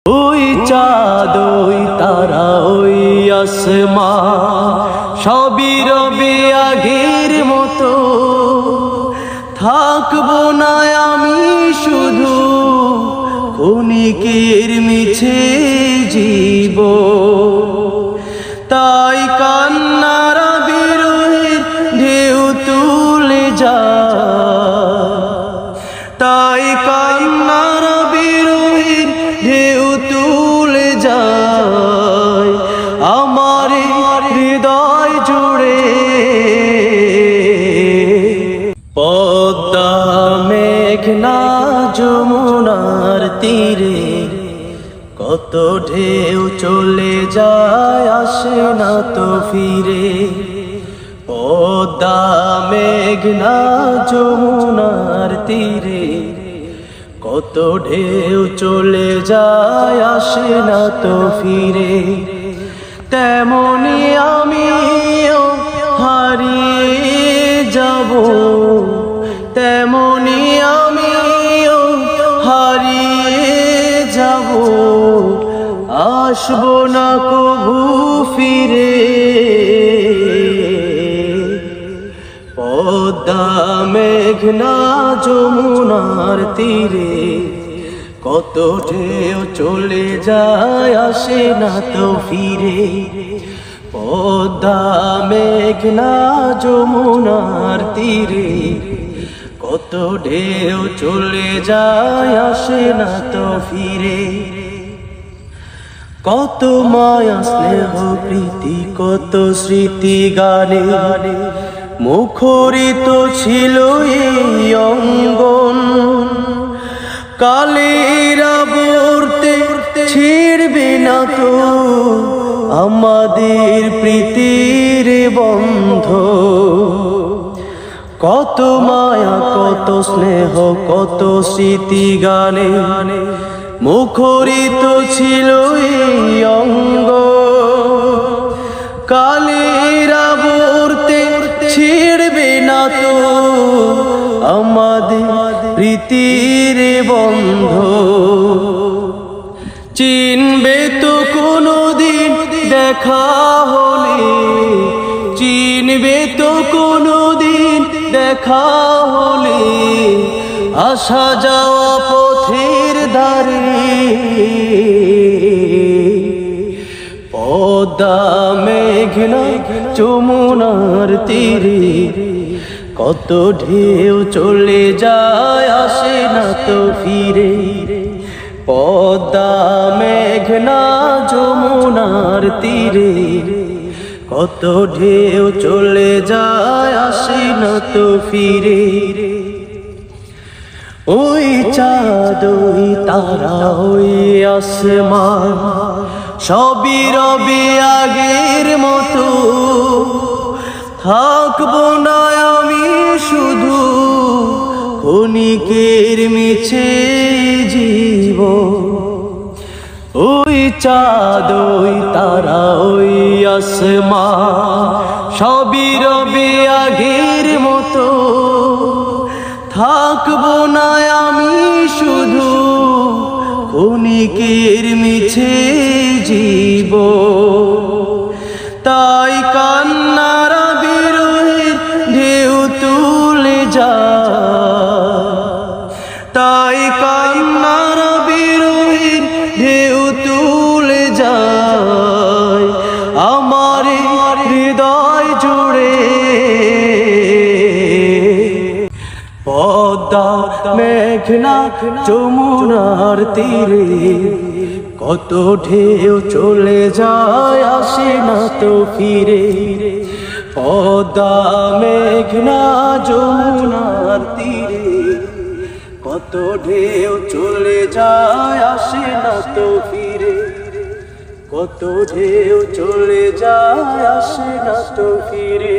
ওই চাঁদ ওই তারা ওই আসমান সবই রবে আগের মতো, থাকবো না আমি শুধু ক্ষণিকের মিছে জীবন। তাই কান্নার বিরহের ঢেউ তুলে যায়, তাই কান্নার বিরহের ঢেউ তুলে যায় আমার হৃদয় জুড়ে। পদ্মা মেঘনা যমুনার তীরে কত ঢেউ চলে যায় আসে না তো ফিরে। পদ্মা মেঘনা যমুনার তীরে কত ঢেউ চলে যায় আসে না তো ফিরে। তেমনি আমিও হারিয়ে যাব, তেমনি আমিও হারিয়ে যাব, আসবো না কভু ফিরে। পদ্মা মেঘনা যমুনার তীরে কত ঢেউ চলে যায় আসে না তো ফিরে। পদ্মা মেঘনা যমুনার তীরে কত ঢেউ চলে যায় আসে না তো ফিরে। কত মায়া স্নেহ প্রীতি কত স্মৃতি গানে মুখরিত ছিল এই অঙ্গন। কালের আবর্তে ছিড়বে না তো আমাদের প্রীতির বন্ধ। কত মায়া কত স্নেহ কত স্মৃতি গানে মুখরিত ছিল এই অঙ্গ। কালের আবর্তে ছিড়বে না তো আমাদের প্রীতির বন্ধ। চিনবে তো কোনোদিন দেখা হলে, চিনবে তো কোনোদিন দেখা হলে আসা যাওয়া পথের ধারে। পদ্মা মেঘনা যমুনার তীরে কত ঢেউ চলে যায় আসে না তো ফিরে। পদ্মা মেঘনা যমুনার তীরে কত ঢেউ চলে যায় আসে না তো ফিরে। ওই চাঁদ ওই তারা ওই আসমান সবই রবে আগের মতো, থাকবো না আমি শুধু ক্ষণিকের মিছে জীবন। ওই চাঁদ ওই তারা ওই আসমান সবই রবে আগের মতো, থাকবো না আমি শুধু ক্ষণিকের মিছে জীবন। তাই কান্নার বিরহের ঢেউ তুলে যায়, তাই কান্নার বিরহের ঢেউ তুলে যায় আমার হৃদয় জুড়ে। পদ্মা মেঘনা যমুনার তীরে কত ঢেউ চলে যায় আসে না তো ফিরে। পদ্মা মেঘনা যমুনার তীরে কত ঢেউ চলে যায় আসে না তো ফিরে। কত ঢেউ চলে যায় আসে না তো ফিরে।